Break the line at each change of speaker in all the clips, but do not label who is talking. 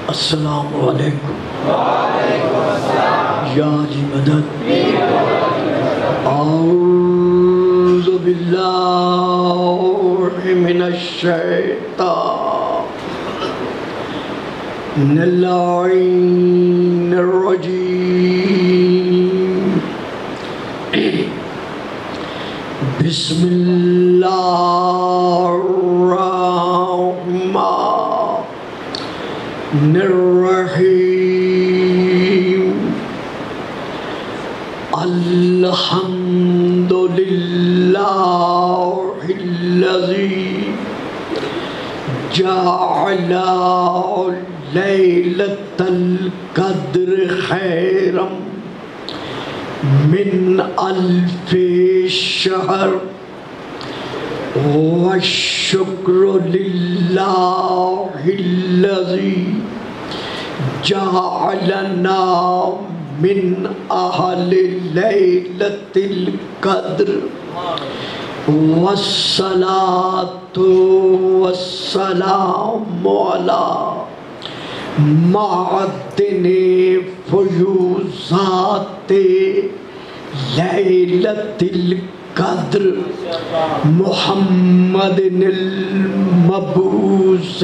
السلام علیکم یا جی مدد اعوذ باللہ من الشیطان اللعین الرجیم بسم اللہ الرحمن الرحیم الحمد للہ الذی جعل لیلۃ القدر خیرا من الف شہر والشکر للہ الذی جعلنا من اہل لیلۃ القدر والصلاة والسلام علی معدن فیوزات لیلۃ القدر محمد المبعوث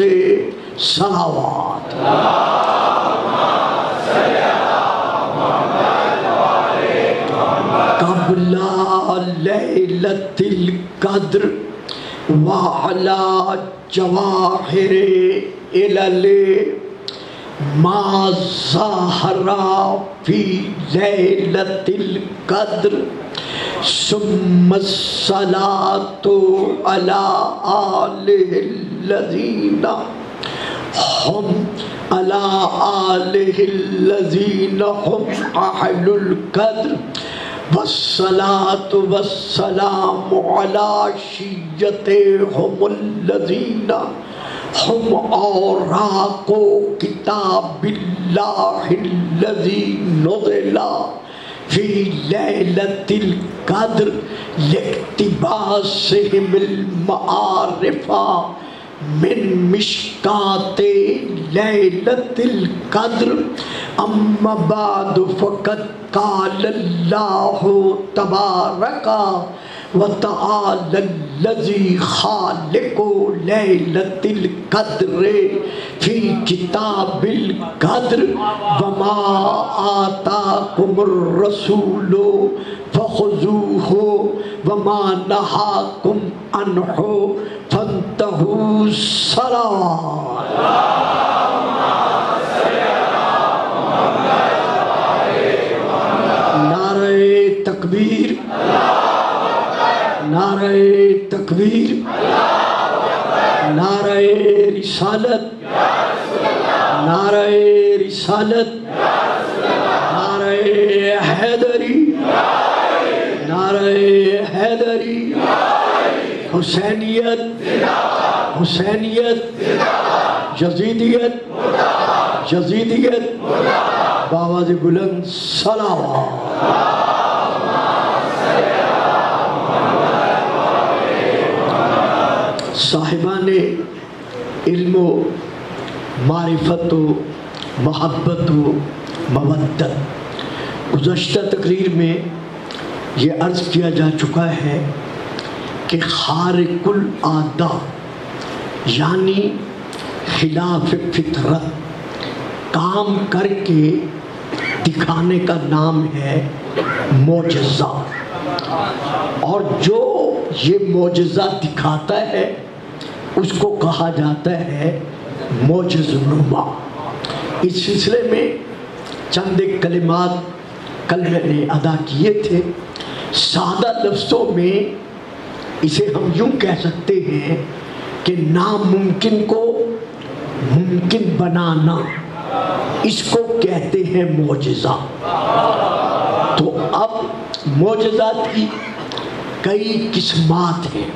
صلوات قبل لیلۃ القدر وعلی جواہر علل ما ظہر فی لیلۃ القدر ثم الصلاة علی آلہ الذین ہم علی آلہ الذین ہم اہل القدر والصلاة والسلام علی شیعتہم الذین ہم اوراق کتاب اللہ الذی نزل فی لیلۃ القدر لاقتباسہم المعارف من مشکات لیلۃ القدر اما بعد فقد قال اللہ تبارک وتعالی الذی خالق لیلۃ القدر فی کتاب القدر وما آتاکم الرسول فخذوہ وما نہاکم عنہ فانتہوا صلوات نعرہ تکبیر نعرہ تکبیر نعرہ رسالت نعرہ رسالت نعرہ حیدری نعرہ حیدری حسینیت حسینیت یزیدیت یزیدیت بآواز بلند صلوات صاحبان علم و معرفت و محبت و مودت، گزشتہ تقریر میں یہ عرض کیا جا چکا ہے کہ خارق العادہ یعنی خلاف فطرت کام کر کے دکھانے کا نام ہے معجزہ، اور جو یہ معجزہ دکھاتا ہے اس کو کہا جاتا ہے معجز نما۔ اس سلسلے میں چند ایک کلمات کل میں نے ادا کیے تھے۔ سادہ لفظوں میں اسے ہم یوں کہہ سکتے ہیں کہ ناممکن کو ممکن بنانا، اس کو کہتے ہیں معجزہ۔ تو اب معجزات کی کئی قسمات ہیں،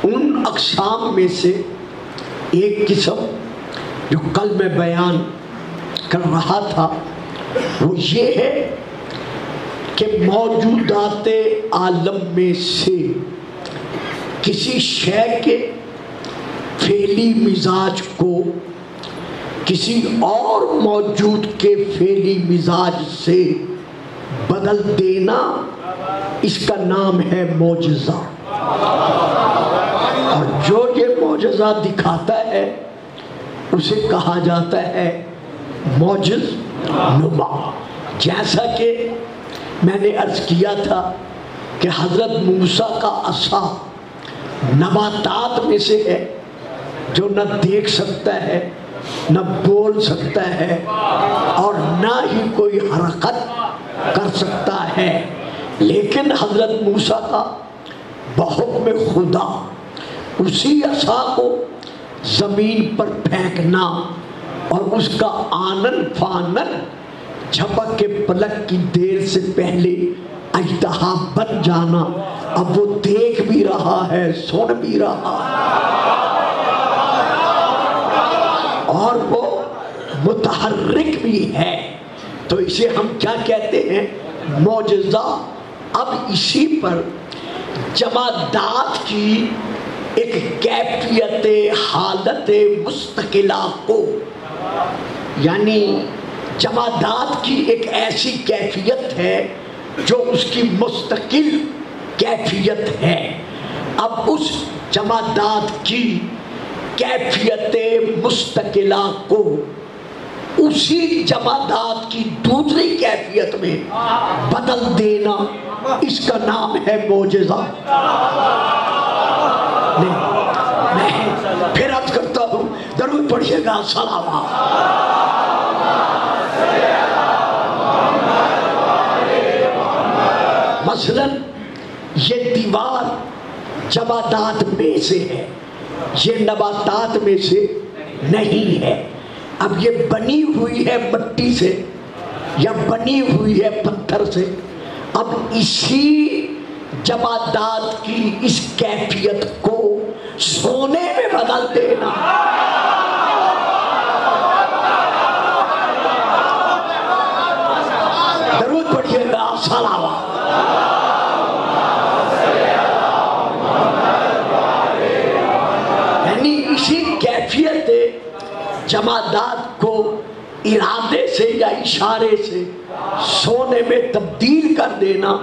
ان اقسام میں سے ایک قسم جو کل میں بیان کر رہا تھا وہ یہ ہے کہ موجودات عالم میں سے کسی شے کے فعلی مزاج کو کسی اور موجود کے فعلی مزاج سے بدل دینا، اس کا نام ہے معجزہ۔ اور جو یہ معجزہ دکھاتا ہے اسے کہا جاتا ہے معجز نما۔ جیسا کہ میں نے عرض کیا تھا کہ حضرت موسیٰ کا عصا نباتات میں سے ہے جو نہ دیکھ سکتا ہے، نہ بول سکتا ہے، اور نہ ہی کوئی حرکت کر سکتا ہے، لیکن حضرت موسیٰ کا بحکم خدا اسی عصا کو زمین پر پھینکنا اور اس کا آنن فانن جھپک کے پلک کی دیر سے پہلے اژدہا بن جانا، اب وہ دیکھ بھی رہا ہے، سن بھی رہا ہے، اور وہ متحرک بھی ہے۔ تو اسے ہم کیا کہتے ہیں؟ معجزہ۔ اب اسی پر جمادات کی ایک کیفیت حالت مستقلہ کو، یعنی جمادات کی ایک ایسی کیفیت ہے جو اس کی مستقل کیفیت ہے۔ اب اس جمادات کی کیفیت مستقلہ کو اسی جمادات کی دوسری کیفیت میں بدل دینا، اس کا نام ہے معجزہ۔ نہیں، پھر عرض کرتا ہوں، درود پڑھیے گا، سلام۔ مثلا یہ دیوار جمادات میں سے ہے، یہ نباتات میں سے نہیں ہے۔ اب یہ بنی ہوئی ہے مٹی سے یا بنی ہوئی ہے پتھر سے۔ اب اسی جمادات کی اس کیفیت کو سونے میں بدل دینا، درود پڑھیے گا، صلوات۔ یعنی اسی کیفیت جمادات کو ارادے سے یا اشارے سے سونے میں تبدیل کر دینا،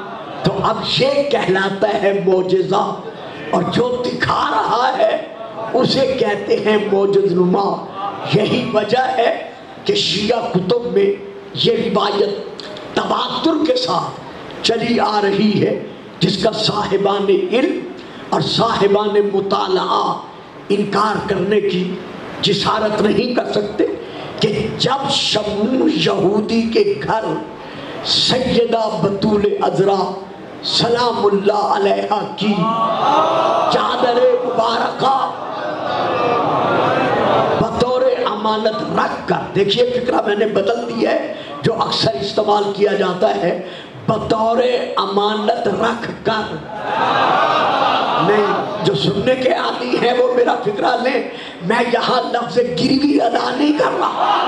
تو اب یہ کہلاتا ہے معجزہ۔ اور جو دکھا رہا ہے اسے کہتے ہیں معجز نما۔ یہی وجہ ہے کہ شیعہ کتب میں یہ روایت تواتر کے ساتھ چلی آ رہی ہے، جس کا صاحبان علم اور صاحبان مطالعہ انکار کرنے کی جسارت نہیں کر سکتے، کہ جب شمعون یہودی کے گھر سیدہ بطول عذرا سلام اللہ علیہا کی چادر مبارکہ بطور امانت رکھ کر، دیکھیے فکرہ میں نے بدل دی ہے، جو اکثر استعمال کیا جاتا ہے بطور امانت رکھ کر، نہیں، جو سننے کے عادی ہیں وہ میرا فکرہ لیں، میں یہاں لفظ گروی ادا نہیں کر رہا،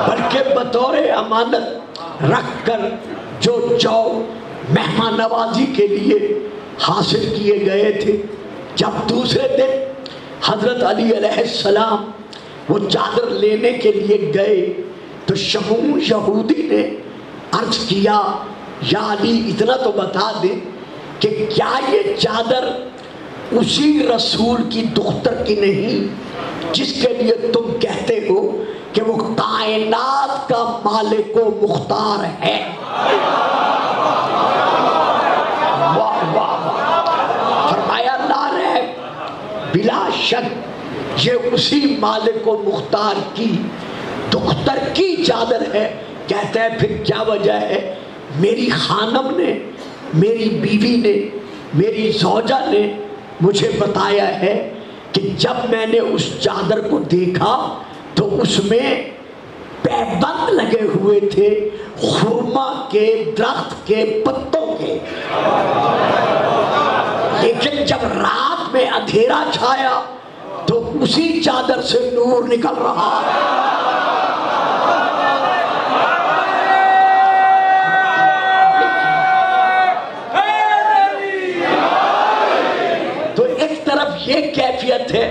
بلکہ بطور امانت رکھ کر جو مہمان نوازی کے لیے حاصل کیے گئے تھے۔ جب دوسرے دن حضرت علی علیہ السلام وہ چادر لینے کے لیے گئے تو شمعون یہودی نے عرض کیا، یا علی اتنا تو بتا دے کہ کیا یہ چادر اسی رسول کی دختر کی نہیں جس کے لیے تم کہتے ہو کہ وہ کائنات کا مالک و مختار ہے؟ واہ واہ واہ، فرمایا لا ریب، بلا شک یہ اسی مالک و مختار کی دختر کی چادر ہے۔ کہتا ہے پھر کیا وجہ ہے؟ میری خانم نے، میری بیوی نے، میری زوجہ نے مجھے بتایا ہے کہ جب میں نے اس چادر کو دیکھا تو اس میں پیبند لگے ہوئے تھے خرما کے درخت کے پتوں کے، لیکن جب رات میں اندھیرا چھایا تو اسی چادر سے نور نکل رہا۔ تو ایک طرف یہ کیفیت ہے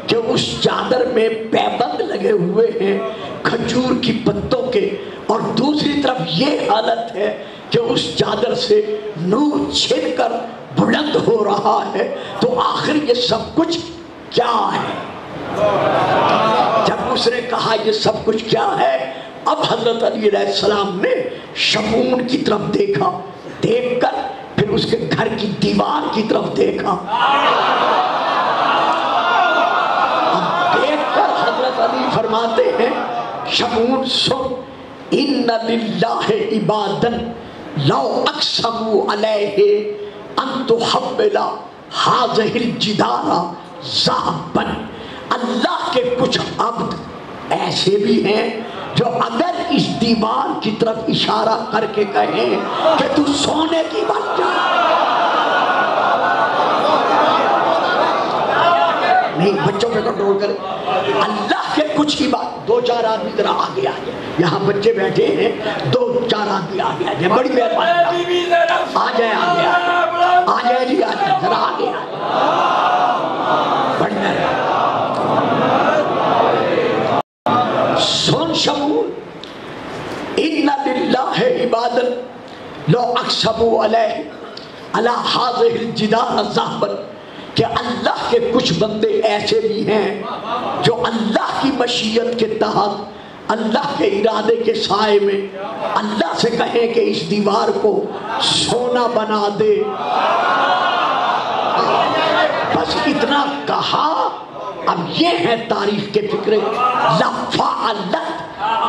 کہ کہ اس چادر میں پیبند لگے ہوئے ہیں کھجور کی پتوں کے، اور دوسری طرف یہ حالت ہے کہ اس چادر سے نور چھن کر بلند ہو رہا ہے، تو آخر یہ سب کچھ کیا ہے؟ جب اس نے کہا یہ سب کچھ کیا ہے، اب حضرت علی علیہ السلام نے شمعون کی طرف دیکھا، دیکھ کر پھر اس کے گھر کی دیوار کی طرف دیکھا، اب دیکھ کر حضرت علی فرماتے ہیں شمعون سن، ان للہ عبادا لو اقسموا علیہ ان تحول ہذہ الجدار ذهبا، اللہ کے کچھ عبد ایسے بھی ہیں جو اگر اس دیوار کی طرف اشارہ کر کے کہیں کہ تو سونے کی بن جا، نہیں بچوں پہ کنٹرول کرے، اللہ کے کچھ ہی بات، دو چار آدمی ذرا آگے آ جائے، یہاں بچے بیٹھے ہیں، دو چار آدمی آگے آ جائے، بڑی مہربانی آ جائے، آگے آ جائے جی، آ جائے ذرا آگے آ جائے، بڑی مہربانی۔ سن شمعون، ان للہ عبادا لو اقسموا علیہ علی ہذہ الجدار ذهبا، کہ اللہ کے کچھ بندے ایسے بھی ہیں جو اللہ کی مشیت کے تحت، اللہ کے ارادے کے سائے میں اللہ سے کہیں کہ اس دیوار کو سونا بنا دے، بس اتنا کہا۔ اب یہ ہے تاریخ کے فکرے، لفعلت،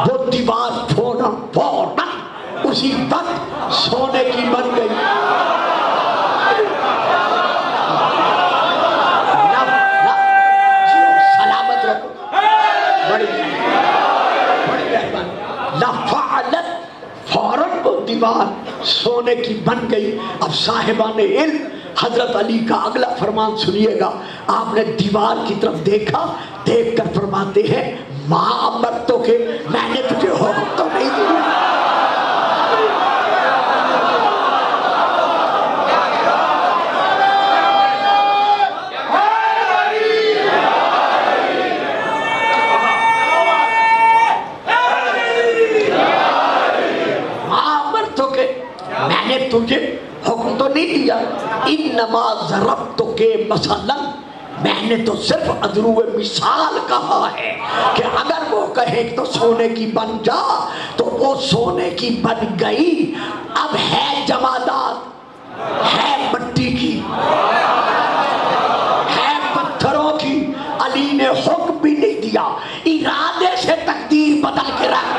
وہ دیوار فوراً اسی وقت سونے کی بن گئی۔ سلامت رکھو، بڑی مہربانی۔ لفعلت، فوراً وہ دیوار سونے کی بن گئی۔ اب صاحبان علم حضرت علی کا اگلا فرمان سنیے گا۔ آپ نے دیوار کی طرف دیکھا، دیکھ کر فرماتے ہیں ماں امرتو کے، میں نے تجھے حکم تو نہیں دیا، ماں امرتو کے، میں نے تجھے حکم تو نہیں دیا، انما ضربتک مثلا، میں نے تو صرف ادرو مثال کہا ہے کہ اگر وہ کہے تو سونے کی بن جا تو وہ سونے کی بن گئی۔ اب ہے جمادات، ہے مٹی کی، ہے پتھروں کی، علی نے حکم بھی نہیں دیا، ارادے سے تقدیر بدل کے رکھ۔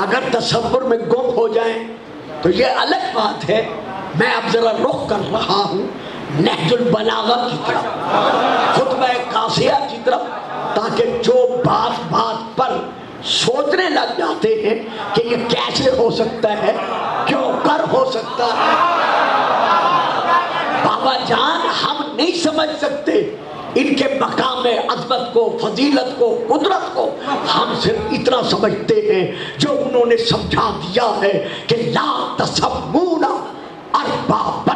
اگر تصور میں گم ہو جائیں تو یہ الگ بات ہے۔ میں اب ذرا رخ کر رہا ہوں نہج البلاغہ کی طرف، خطبہ قاصیہ کی طرف، تاکہ جو بات بات پر سوچنے لگ جاتے ہیں کہ یہ کیسے ہو سکتا ہے، کیوں کر ہو سکتا ہے، بابا جان ہم نہیں سمجھ سکتے ان کے مقام عظمت کو، فضیلت کو، قدرت کو، ہم صرف اتنا سمجھتے ہیں جو انہوں نے سمجھا دیا ہے کہ لا تسمون اربابا،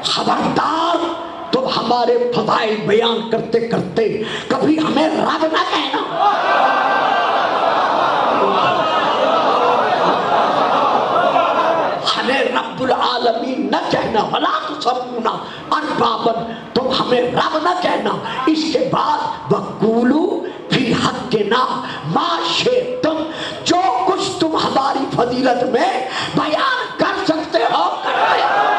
خبردار تم ہمارے فضائل بیان کرتے کرتے کبھی ہمیں رب نہ کہنا، ہمیں رب العالمین نہ کہنا، ولا تسمون اربابا، تم ہمیں رب نہ کہنا۔ اس کے بعد وقولو فی حقنا ما شئتم، جو کچھ تم ہماری فضیلت میں بیان کر سکتے ہو کرتے ہو۔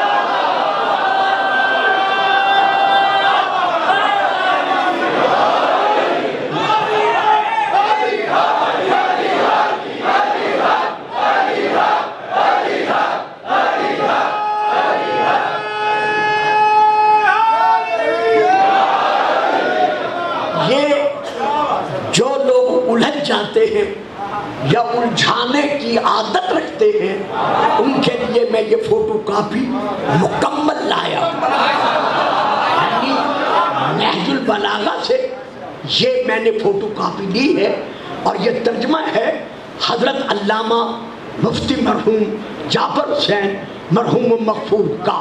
جاتے ہیں یا الجھانے کی عادت رکھتے ہیں، ان کے لیے میں یہ فوٹو کاپی مکمل لایا، یعنی نہج البلاغہ سے یہ میں نے فوٹو کاپی لی ہے، اور یہ ترجمہ ہے حضرت علامہ مفتی مرحوم جعفر حسین مرحوم مغفور کا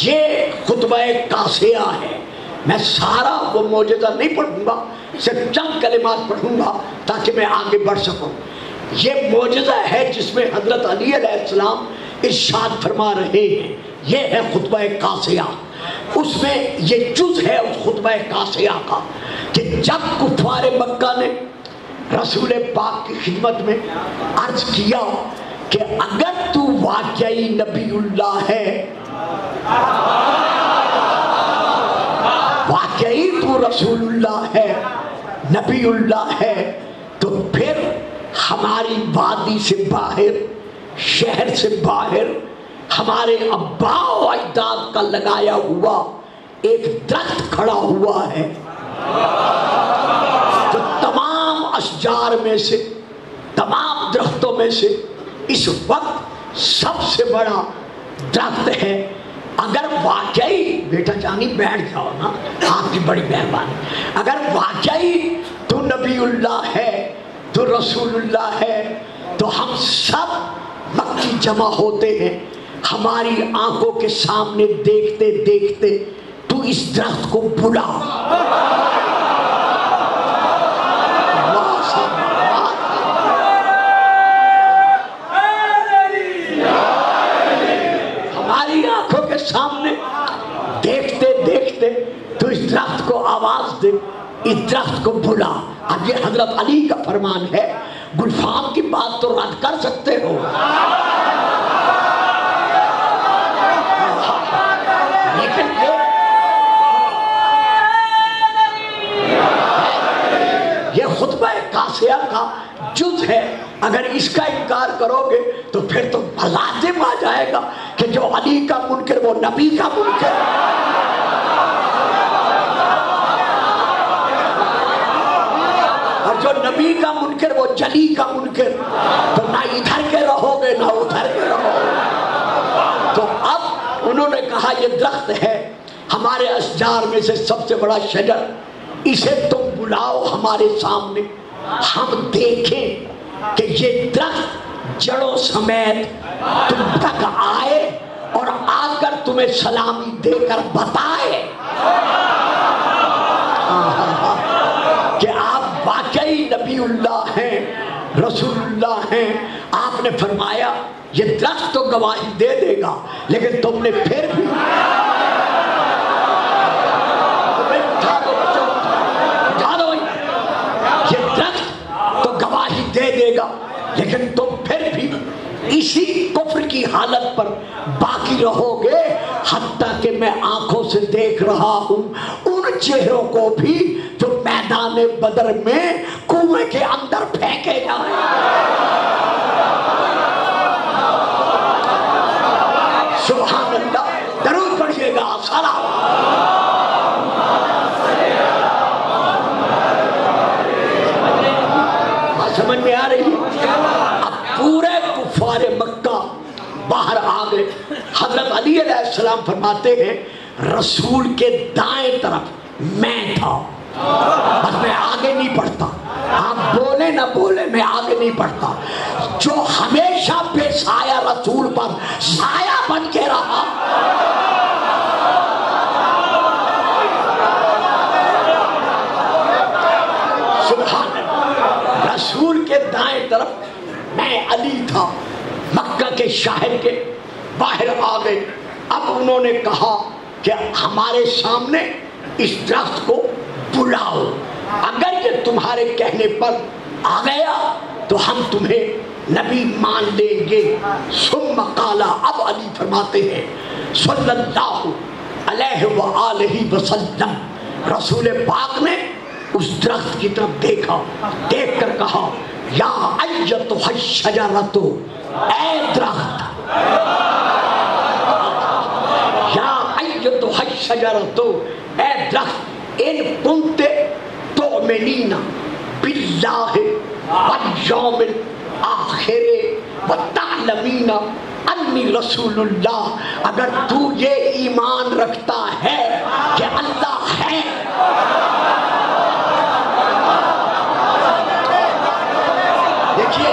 یہ خطبہ قاسیہ ہے. میں سارا وہ معجزہ نہیں پڑھوں گا، صرف چند کلمات پڑھوں گا تاکہ میں آگے بڑھ سکوں. یہ معجزہ ہے جس میں حضرت علی علیہ السلام ارشاد فرما رہے ہیں. یہ ہے خطبہ قاسیہ. اس میں یہ جز ہے اس خطبہ قاسیہ کا کہ جب کفار مکہ نے رسول پاک کی خدمت میں عرض کیا کہ اگر تو واقعی نبی اللہ ہے، واقعی تو رسول اللہ ہے، نبی اللہ ہے، تو پھر ہماری وادی سے باہر، شہر سے باہر ہمارے ابا و اجداد کا لگایا ہوا ایک درخت کھڑا ہوا ہے جو تمام اشجار میں سے، تمام درختوں میں سے اس وقت سب سے بڑا درخت ہے. اگر واقعی بیٹا جانی بیٹھ جاؤ نا، آپ کی بڑی مہربانی، اگر واقعی تو نبی اللہ ہے، تو رسول اللہ ہے، تو ہم سب مکی جمع ہوتے ہیں. ہماری آنکھوں کے سامنے دیکھتے دیکھتے تو اس درخت کو بلا. ہماری آنکھوں کے سامنے دیکھتے دیکھتے تو اس درخت کو آواز دے، اس درخت کو بلا. اب یہ حضرت علی کا فرمان ہے. گلفام کی بات تو رد کر سکتے ہو، لیکن یہ خطبہ قاسیہ کا جز ہے. اگر اس کا انکار کرو گے تو پھر تو لازم آ جائے گا کہ جو علی کا منکر وہ نبی کا منکر. اور جو نبی کا منکر وہ جلی کا منکر. تو نہ ادھر کے رہو گے نہ ادھر کے رہو گے. تو اب انہوں نے کہا یہ درخت ہے ہمارے اشجار میں سے سب سے بڑا شجر، اسے تم بلاؤ ہمارے سامنے، ہم دیکھیں کہ یہ درخت جڑوں سمیت تم تک آئے اور آ کر تمہیں سلامی دے کر بتائے کہ آپ واقعی نبی اللہ ہیں، رسول اللہ ہیں. آپ نے فرمایا یہ درخت تو گواہی دے دے گا، لیکن تم نے پھر بھی یہ درخت تو گواہی دے دے گا، لیکن تم پھر بھی اسی کفر کی حالت پر باقی رہو گے، حتیٰ کہ میں آنکھوں سے دیکھ رہا ہوں ان چہروں کو بھی جو میدان بدر میں کنویں کے اندر پھینکے جائیں. سبحان اللہ. درود پڑھیے گا. سمجھ میں آ رہی ہے؟ اب پورے کفار مکہ باہر آ گئے. حضرت علی علیہ السلام فرماتے ہیں رسول کے دائیں طرف میں تھا، بس میں آگے نہیں پڑھتا. آپ بولے نہ بولے میں آگے نہیں پڑھتا. جو ہمیشہ بے سایہ رسول پر سایہ بن کے رہا، سبحان اللہ. رسول کے دائیں طرف میں علی تھا. مکہ کے شہر کے باہر آ گئے. اب انہوں نے کہا کہ ہمارے سامنے اس درخت کو بلاؤ، اگر یہ تمہارے کہنے پر آ گیا تو ہم تمہیں نبی مان لیں گے. ثم قال، اب علی فرماتے ہیں صلی اللہ علیہ وآلہ وسلم، رسول پاک نے اس درخت کی طرف دیکھا، دیکھ کر کہا یا ایتھا الشجرۃ، اے درخت، یا ایتھا الشجرۃ، اے درخت، ان کنت تؤمنین باللہ والیوم الآخر وتعلمین انی رسول اللہ، اگر تو یہ ایمان رکھتا ہے کہ اللہ ہے، دیکھیے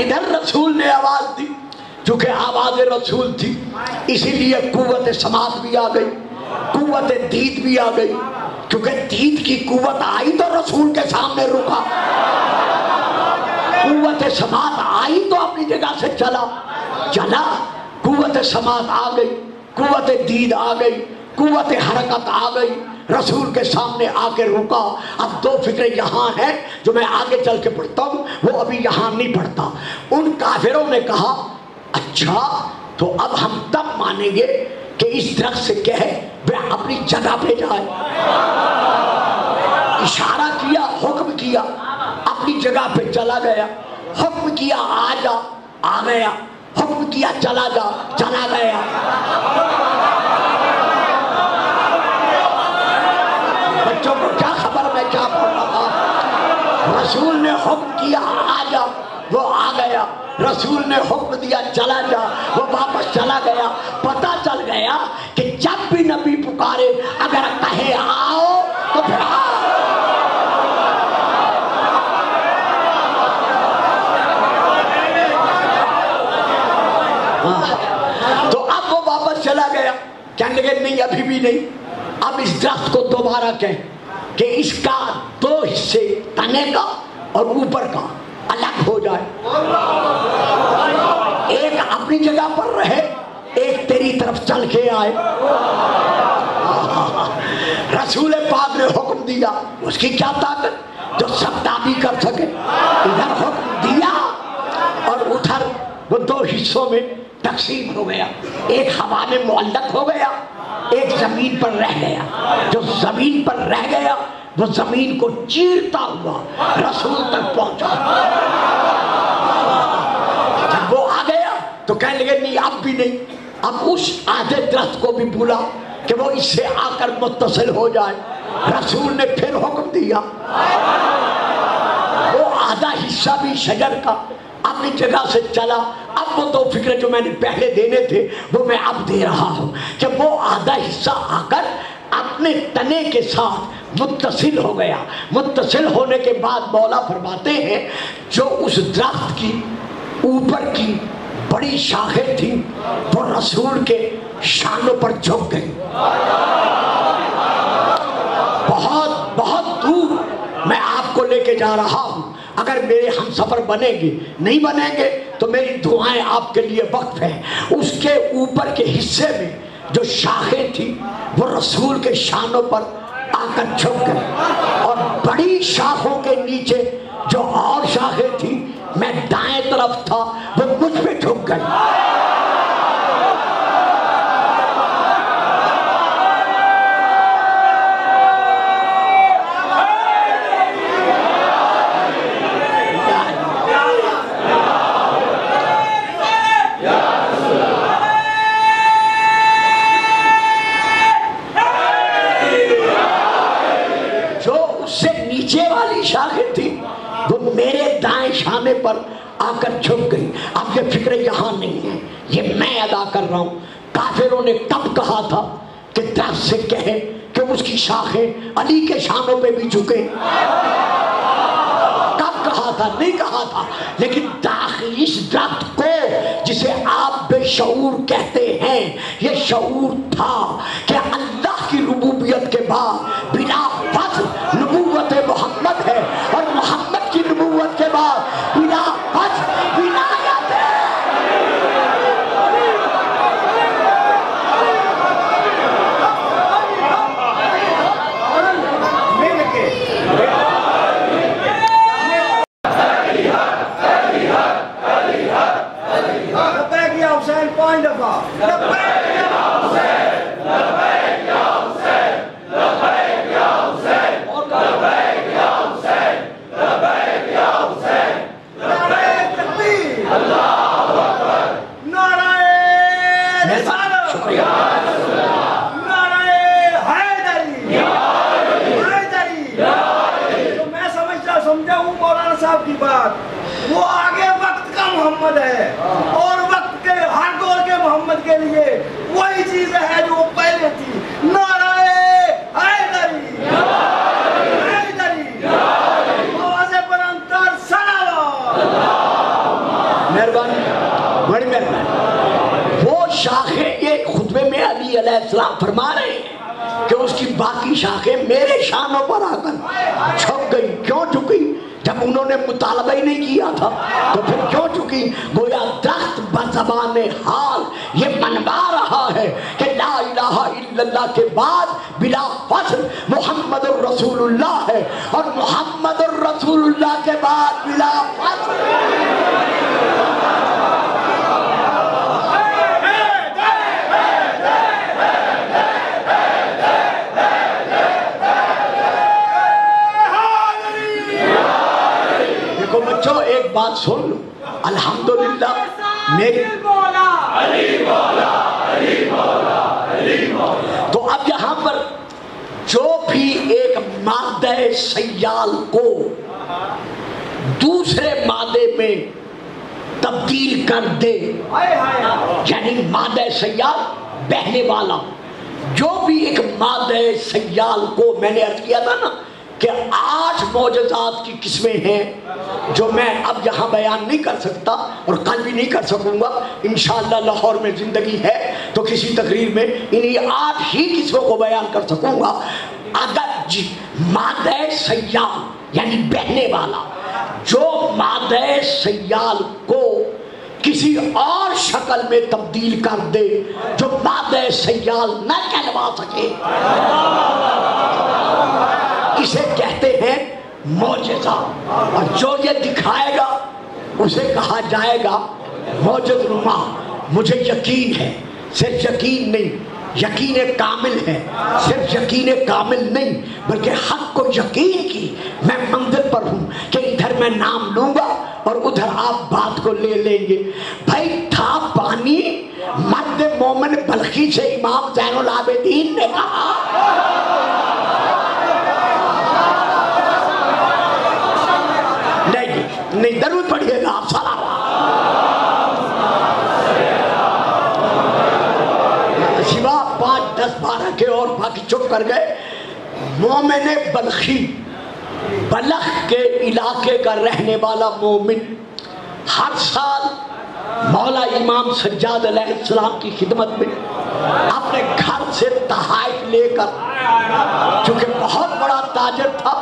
ادھر رسول نے آواز دی، چونکہ آواز رسول تھی اسی لیے قوت سماعت بھی آ گئی، قوت دید بھی آ گئی، کیونکہ دید کی قوت آئی تو رسول کے سامنے رکا، قوت سماعت آئی تو اپنی جگہ سے چلا، قوت سماعت آ گئی، قوت دید آ گئی، قوت حرکت آ گئی، رسول کے سامنے آ کے رکا۔ اب دو فکریں یہاں ہیں جو میں آگے چل کے پڑھتا ہوں، وہ ابھی یہاں نہیں پڑھتا۔ ان کافروں نے کہا اچھا تو اب ہم تب مانیں گے کہ اس درخت سے کہے وہ اپنی جگہ پہ جائے، اشارہ کیا، حکم کیا، اپنی جگہ پہ چلا گیا، حکم کیا آ جا، آ گیا، حکم کیا چلا جا، چلا گیا۔ بچوں کو کیا خبر میں کیا پڑھ رہا؟ رسول نے حکم کیا آ جا، وہ آ گیا، رسول نے حکم دیا چلا جا، وہ واپس چلا گیا۔ پتہ چل گیا کہ جب بھی نبی پکارے اگر کہے آؤ تو پھر آؤ۔ تو اب وہ واپس چلا گیا، کہنے لگے نہیں ابھی بھی نہیں، اب اس درخت کو دوبارہ کہیں کہ اس کا دو حصے، تنے کا اور اوپر کا الگ ہو جائے، ایک اپنی جگہ پر رہے، ایک تیری طرف چل کے آئے۔ رسول پاک نے حکم دیا، اس کی کیا طاقت جو سب تابع کر سکے، ادھر حکم دیا اور ادھر وہ دو حصوں میں تقسیم ہو گیا، ایک ہوا میں معلق ہو گیا، ایک زمین پر رہ گیا۔ جو زمین پر رہ گیا وہ زمین کو چیرتا ہوا رسول تک پہنچا۔ جب وہ آ گیا تو کہنے لگے نہیں اب بھی نہیں، اب اس آدھے درخت کو بھی بولا کہ وہ اس سے آ کر متصل ہو جائے۔ رسول نے پھر حکم دیا، وہ آدھا حصہ بھی شجر کا اپنی جگہ سے چلا۔ اب وہ دو فکرے جو میں نے پہلے دینے تھے وہ میں اب دے رہا ہوں کہ وہ آدھا حصہ آ کر اپنے تنے کے ساتھ متصل ہو گیا۔ متصل ہونے کے بعد مولا فرماتے ہیں جو اس درخت کی اوپر کی بڑی شاخیں تھیں وہ رسول کے شانوں پر جھک گئی۔ بہت بہت دور میں آپ کو لے کے جا رہا ہوں، اگر میرے ہم سفر بنیں گے، نہیں بنیں گے تو میری دعائیں آپ کے لیے وقف ہیں۔ اس کے اوپر کے حصے میں جو شاخیں تھیں وہ رسول کے شانوں پر آ کر جھک گئے، اور بڑی شاخوں کے نیچے جو اور شاخیں تھیں میں دائیں طرف تھا وہ مجھ پہ جھک گئی۔ شاخیں تھی وہ میرے دائیں شانے پر آ کر جھک گئی۔ اب یہ فکر یہاں نہیں ہے، یہ میں ادا کر رہا ہوں۔ کافروں نے کب کہا تھا کہ درخت سے کہے کہ اس کی شاخیں علی کے شانوں پہ بھی جھکے؟ کب کہا تھا؟ نہیں کہا تھا، لیکن داخل اس درخت کو جسے آپ بے شعور کہتے ہیں یہ شعور تھا کہ اللہ کی ربوبیت کے بعد بلا فصل نبوت محمد ہے، اور محمد کی نبوت کے بعد بلا فصل ولایت ہے۔
وہ آگے وقت کا محمد ہے، اور وقت کے ہر دور کے محمد کے لیے
مہربانی بڑی مہربانی. وہ شاخیں یہ خطبے میں علی علیہ السلام فرما رہے ہیں کہ اس کی باقی شاخیں میرے شانوں پر آ کر چھپ گئی. کیوں جھکی؟ جب انہوں نے مطالبہ ہی نہیں کیا تھا تو پھر کیوں جھکی؟ گویا درخت بزبان حال یہ منوا رہا ہے کہ لا الہ الا اللہ کے بعد بلا فصل محمد الرسول اللہ ہے، اور محمد الرسول اللہ کے بعد بلا فصل بچوں ایک بات سن لو. الحمدللہ میری تو اب یہاں پر جو بھی ایک مادہ سیال کو دوسرے مادے میں تبدیل کر دے، یعنی مادہ سیال بہنے والا، جو بھی ایک مادہ سیال کو، میں نے عرض کیا تھا نا کہ 8 معجزات کی قسمیں ہیں جو میں اب یہاں بیان نہیں کر سکتا اور کل بھی نہیں کر سکوں گا. انشاءاللہ لاہور میں زندگی ہے تو کسی تقریر میں انہی 8 ہی قسموں کو بیان کر سکوں گا. اگر مادہ سیال یعنی بہنے والا، جو مادہ سیال کو کسی اور شکل میں تبدیل کر دے جو مادہ سیال نہ کہلوا سکے، اسے کہتے ہیں معجزہ. اور جو یہ دکھائے گا اسے کہا جائے گا معجز نما. مجھے یقین ہے، صرف یقین نہیں، یقین کامل ہے، صرف یقین کامل نہیں بلکہ حق کو یقین کی میں منزل پر ہوں کہ ادھر میں نام لوں گا اور ادھر آپ بات کو لے لیں گے. بھائی تھا پانی مرد مومن بلخی سے امام زین العابدین نے کہا. نہیں درود پڑھیے گا آپ سلام. سوا 5 10 12 کے اور باقی چپ کر گئے. مومن بلخی، بلخ کے علاقے کا رہنے والا مومن، ہر سال مولا امام سجاد علیہ السلام کی خدمت میں اپنے گھر سے تحائف لے کر، چونکہ بہت بڑا تاجر تھا،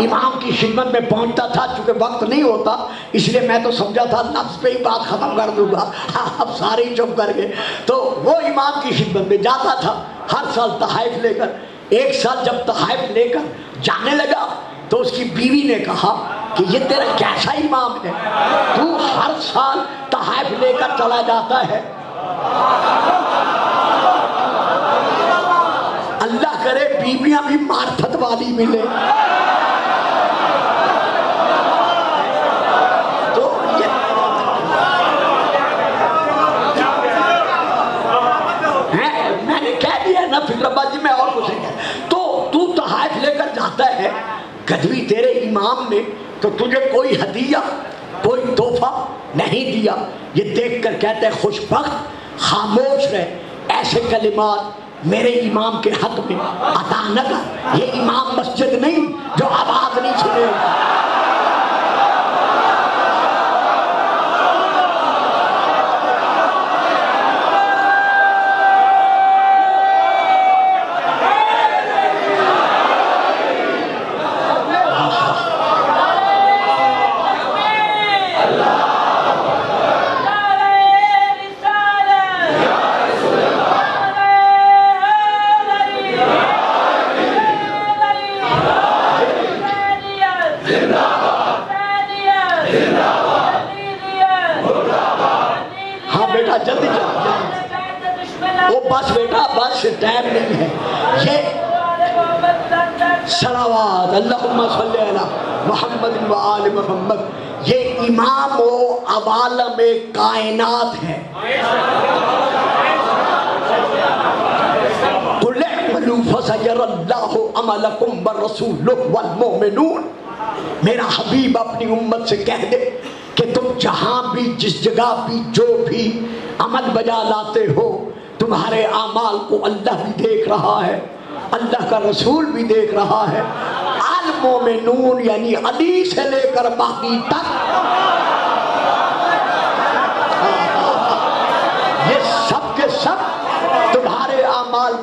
امام کی خدمت میں پہنچتا تھا. چونکہ وقت نہیں ہوتا اس لیے میں تو سمجھا تھا لفظ پہ ہی بات ختم کر دوں گا، اب سارے ہی چپ کر گئے. تو وہ امام کی خدمت میں جاتا تھا ہر سال تحائف لے کر. ایک سال جب تحائف لے کر جانے لگا تو اس کی بیوی نے کہا کہ یہ تیرا کیسا امام ہے، تو ہر سال تحائف لے کر چلا جاتا ہے. اللہ کرے بیویاں بھی معرفت والی ملے. تو میں نے کہہ دیا نا فکر آباد جی، میں اور کچھ نہیں کہا. تو تحائف لے کر جاتا ہے گدوی تیرے امام نے تو تجھے کوئی ہدیہ کوئی تحفہ نہیں دیا. یہ دیکھ کر کہتے ہیں خوش بخت خاموش رہے، ایسے کلمات میرے امام کے حق میں عطا نہ کر. یہ امام مسجد نہیں جو آواز نہیں سنے. بس بیٹا بس ٹائم نہیں ہے. یہ صلوات اللہم صلی علی محمد و آل محمد، یہ امام و عوالم کائنات ہے. قل اعملوا فسيرى الله عملكم والرسول والمؤمنون. میرا حبیب اپنی امت سے کہہ دے کہ تم جہاں بھی جس جگہ بھی جو بھی عمل بجا لاتے ہو تمہارے اعمال کو اللہ بھی دیکھ رہا ہے، اللہ کا رسول بھی دیکھ رہا ہے. المومنون یعنی علی سے لے کر باقی تک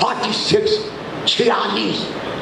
46 46,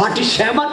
47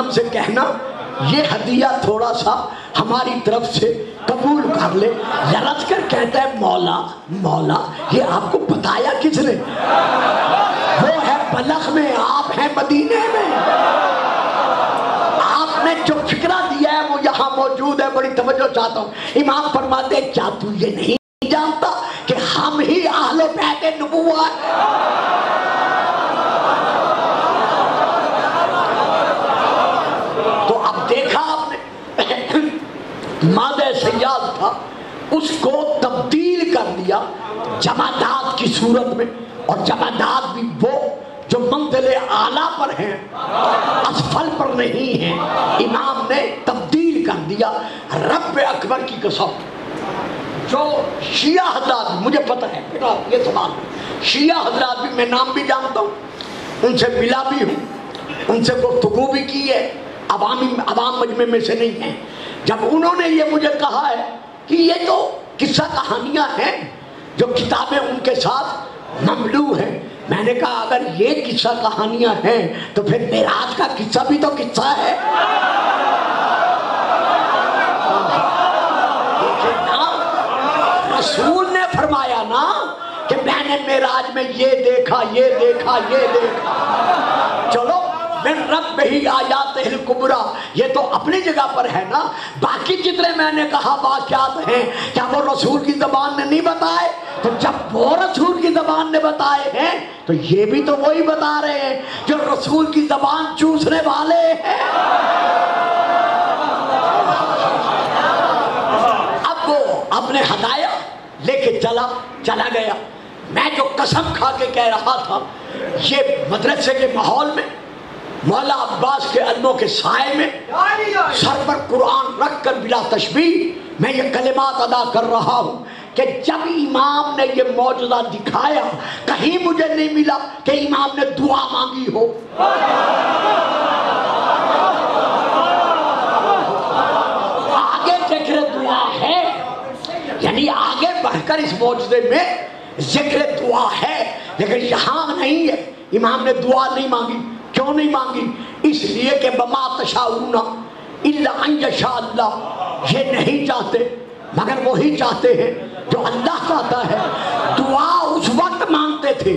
خانم سے کہنا یہ ہدیہ تھوڑا سا ہماری طرف سے قبول کر لے. لرز کر کہتا ہے مولا مولا یہ آپ کو بتایا کس نے؟ وہ ہے بلخ میں، آپ ہیں مدینے میں. آپ نے جو فکرہ دیا ہے وہ یہاں موجود ہے. بڑی توجہ چاہتا ہوں. امام فرماتے ہیں کیا تو یہ نہیں جانتا کہ ہم ہی اہل بیت نبوہ ہیں؟ تو اب دیکھا آپ نے مادہ سیاد تھا، اس کو تبدیل کر دیا جمادات کی صورت میں. اور جمادات بھی وہ جو منزل اعلیٰ پر ہیں، اسفل پر نہیں ہیں. امام نے تبدیل کر دیا. رب اکبر کی قسم، جو شیعہ حضرات، مجھے پتہ ہے یہ سوال، شیعہ حضرات بھی میں نام بھی جانتا ہوں، ان سے ملا بھی ہوں، ان سے گفتگو بھی کی ہے، عوام مجمع میں سے نہیں ہیں. جب انہوں نے یہ مجھے کہا ہے کہ یہ جو قصہ کہانیاں ہیں جو کتابیں ان کے ساتھ مملو ہیں، میں نے کہا اگر یہ قصہ کہانیاں ہیں تو پھر معراج کا قصہ بھی تو قصہ ہے. رسول نے فرمایا نا کہ میں نے معراج میں یہ دیکھا یہ دیکھا یہ دیکھا. چلو من رب ہی آیات الکبریٰ، یہ تو اپنی جگہ پر ہے نا. باقی جتنے میں نے کہا واقعات ہیں کیا وہ رسول کی زبان نے نہیں بتائے؟ تو جب وہ رسول کی زبان نے بتائے ہیں تو یہ بھی تو وہی بتا رہے ہیں جو رسول کی زبان چوسنے والے ہیں. اب وہ اپنے ہدایہ لے کے چلا گیا. میں جو قسم کھا کے کہہ رہا تھا، یہ مدرسے کے ماحول میں مولا عباس کے علموں کے سائے میں سر پر قرآن رکھ کر بلا تشبیہ میں یہ کلمات ادا کر رہا ہوں کہ جب امام نے یہ معجزہ دکھایا، کہیں مجھے نہیں ملا کہ امام نے دعا مانگی ہو. آگے ذکر دعا ہے، یعنی آگے بڑھ کر اس معجزے میں ذکر دعا ہے، لیکن یہاں نہیں ہے. امام نے دعا نہیں مانگی. کیوں نہیں مانگی؟ اس لیے کہ بما تشاؤون الا ان یشاء اللہ، یہ نہیں چاہتے مگر وہی چاہتے ہیں جو اللہ چاہتا ہے. دعا اس وقت مانگتے تھے،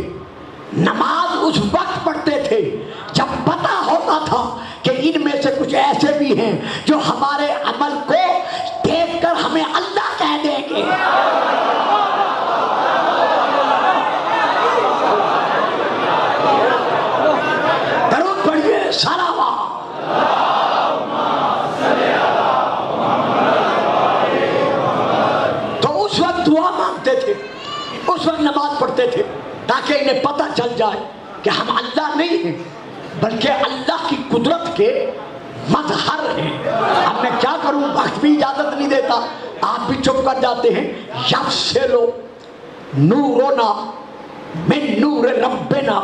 نماز اس وقت پڑھتے تھے جب پتہ ہوتا تھا کہ ان میں سے کچھ ایسے بھی ہیں جو ہمارے عمل کو دیکھ کر ہمیں اللہ کہہ دیں گے. تو اس وقت دعا مانگتے تھے، اس وقت نماز پڑھتے تھے تاکہ انہیں پتہ چل جائے کہ ہم اللہ نہیں ہیں بلکہ اللہ کی قدرت کے مظہر ہیں. اب میں کیا کروں، وقت بھی اجازت نہیں دیتا، آپ بھی چپ کر جاتے ہیں. یفصلو نورنا من نور ربنا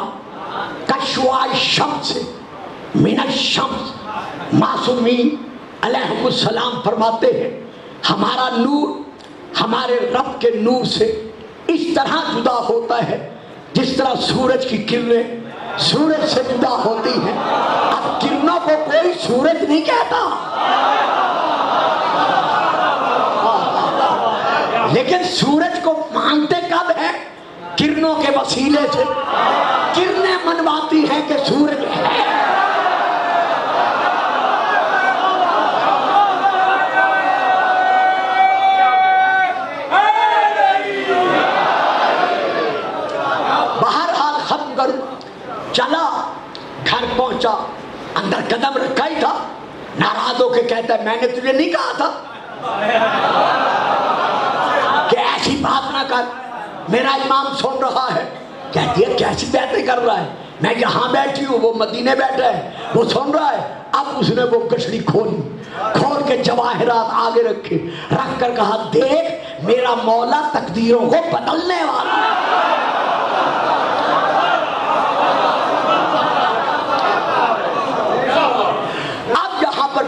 کشعاع الشمس من الشمس. معصومین علیہ السلام فرماتے ہیں ہمارا نور ہمارے رب کے نور سے اس طرح جدا ہوتا ہے جس طرح سورج کی کرنیں سورج سے جدا ہوتی ہیں. اب کرنوں کو کوئی سورج نہیں کہتا، لیکن سورج کو مانتے کب ہے؟ کرنوں کے وسیلے سے. کرنیں منواتی ہیں کہ سورج ہے. چلا گھر پہنچا، اندر قدم رکھا ہی تھا، ناراض ہو کے کہتا ہے میں نے تجھے نہیں کہا تھا کہ ایسی بات نہ کر، میرا امام سن رہا ہے. کہتی ہے کیسی باتیں کر رہا ہے، میں یہاں بیٹھی ہوں، وہ مدینے بیٹھا ہے، وہ سن رہا ہے. اب اس نے وہ گٹھڑی کھول کے جواہرات آگے رکھ کر کہا دیکھ میرا مولا تقدیروں کو بدلنے والا ہے.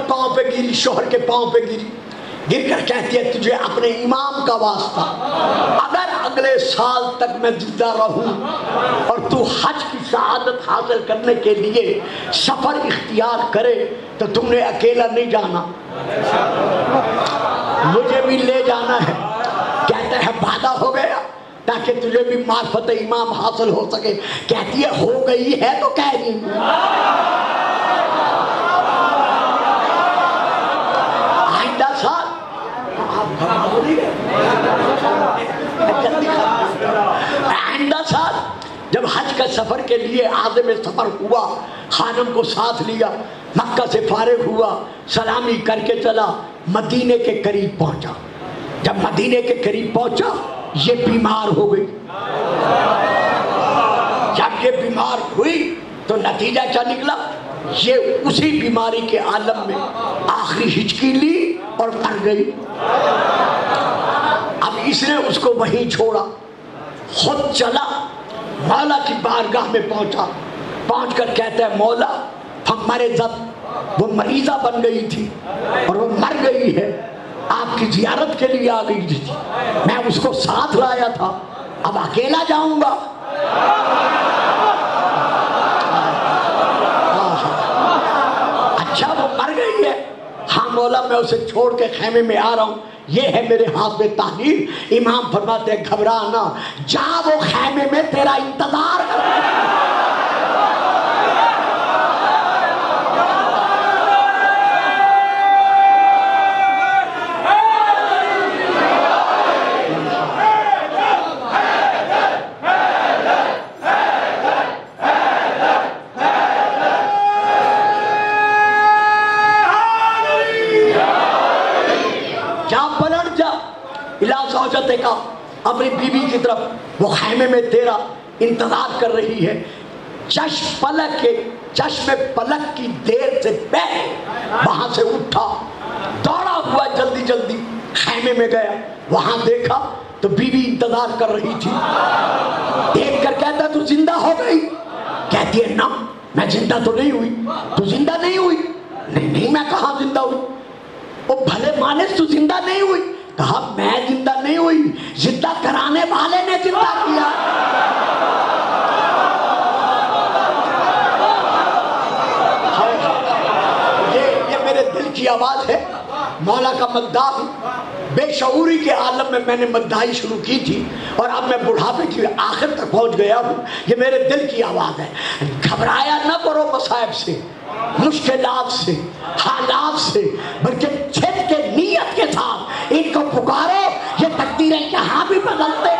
پاؤں پہ گری، شوہر کے پاؤں پہ گری، گر کر کہتی ہے تجھے اپنے امام کا واسطہ اگلے سال تک میں زندہ رہوں اور تو حج کی سعادت حاصل کرنے کے لیے سفر اختیار کرے تو تم نے اکیلا نہیں جانا، مجھے بھی لے جانا ہے۔ کہتے ہیں وعدہ ہو گیا تاکہ تجھے بھی معرفت امام حاصل ہو سکے۔ کہتی ہے ہو گئی ہے تو کہہ رہی ہوں، آئندہ سال آئندہ سال جب حج کا سفر کے لیے عازم سفر ہوا، خانم کو ساتھ لیا، مکہ سے فارغ ہوا، سلامی کر کے چلا، مدینے کے قریب پہنچا۔ جب مدینے کے قریب پہنچا یہ بیمار ہو گئی۔ جب یہ بیمار ہوئی تو نتیجہ کیا نکلا؟ یہ اسی بیماری کے عالم میں آخری ہچکی لی اور مر گئی۔ اب اس نے اس کو وہیں چھوڑا، خود چلا مولا کی بارگاہ میں پہنچا، پہنچ کر کہتا ہے مولا ہمارے ذات وہ مریضہ بن گئی تھی اور وہ مر گئی ہے، آپ کی زیارت کے لیے آ گئی تھی، میں اس کو ساتھ لایا تھا، اب اکیلا جاؤں گا۔ اچھا وہ مر گئی ہے؟ ہاں مولا میں اسے چھوڑ کے خیمے میں آ رہا ہوں، یہ ہے میرے ہاتھ میں تحریر۔ امام فرماتے ہیں گھبرانا، جا وہ خیمے میں تیرا انتظار کر رہا ہے۔ کا اپنی بیوی کی طرف، وہ خیمے میں تیرا انتظار کر رہی ہے۔ چشم پلک کی دیر سے پہلے وہاں سے اٹھا، دوڑا ہوا جلدی جلدی خیمے میں گیا، وہاں دیکھا تو بیوی انتظار کر رہی تھی۔ دیکھ کر کہتا تو زندہ ہو گئی؟ کہتی ہے نا میں زندہ تو نہیں ہوئی۔ تو زندہ نہیں ہوئی؟ نہیں میں کہاں زندہ ہوئی؟ وہ بھلے مانس تو زندہ نہیں ہوئی؟ کہا میں زندہ نہیں ہوئی، زندہ کرانے والے نے زندہ کیا۔ یہ میرے دل کی آواز ہے، مولا کا مداح ہوں۔ بے شعوری کے عالم میں نے مداحی شروع کی تھی اور اب میں بڑھاپے کی آخر تک پہنچ گیا ہوں۔ یہ میرے دل کی آواز ہے، گھبرایا نہ کرو مصائب سے، مشکلات سے، حالات سے، بلکہ چھت کے نیت کے ساتھ ان کو پکارو، یہ تقدیریں یہاں بھی بدلتے ہیں۔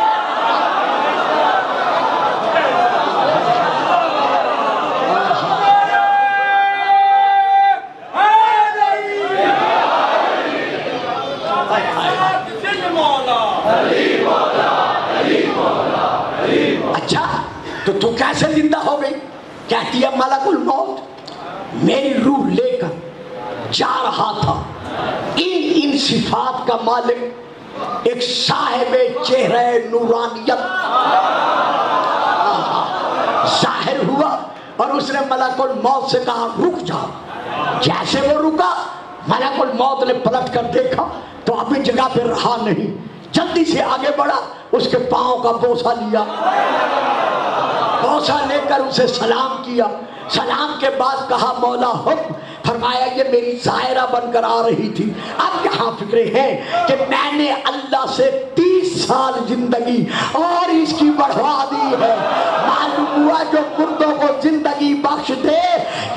اچھا تو کیسے زندہ ہو گئی؟ کہتی ہے ملک الموت میری روح لے کر جا رہا تھا، ان صفات کا مالک ایک صاحب چہرہ نورانیت ظاہر ہوا اور اس نے ملک الموت سے کہا رک جا۔ جیسے وہ رکا، ملک الموت نے پلٹ کر دیکھا تو اپنی جگہ پہ رہا نہیں، جلدی سے آگے بڑھا، اس کے پاؤں کا بوسہ لیا، بوسہ لے کر اسے سلام کیا۔ سلام کے بعد کہا مولا حکم فرمایا یہ میری زائرہ بن کر آ رہی تھی۔ اب یہاں فکرے ہیں کہ میں نے اللہ سے 30 سال زندگی اور اس کی بڑھوا دی ہے۔ معلوم ہوا جو مردوں کو زندگی بخش دے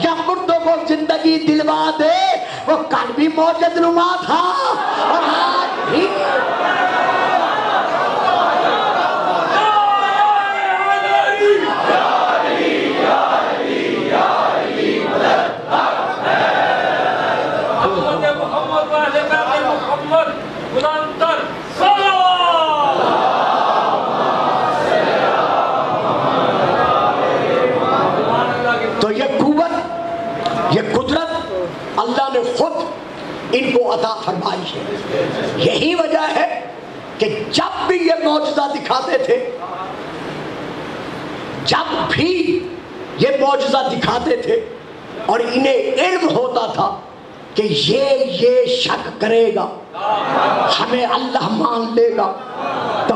یا مردوں کو زندگی دلوا دے وہ کل بھی موجد نما تھا اور آج بھی۔ تو یہ قوت، یہ قدرت اللہ نے خود ان کو عطا فرمائی ہے۔ یہی وجہ ہے کہ جب بھی یہ معجزہ دکھاتے تھے، جب بھی یہ معجزہ دکھاتے تھے اور انہیں علم ہوتا تھا کہ یہ شک کرے گا، ہمیں اللہ مان لے گا، تو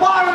12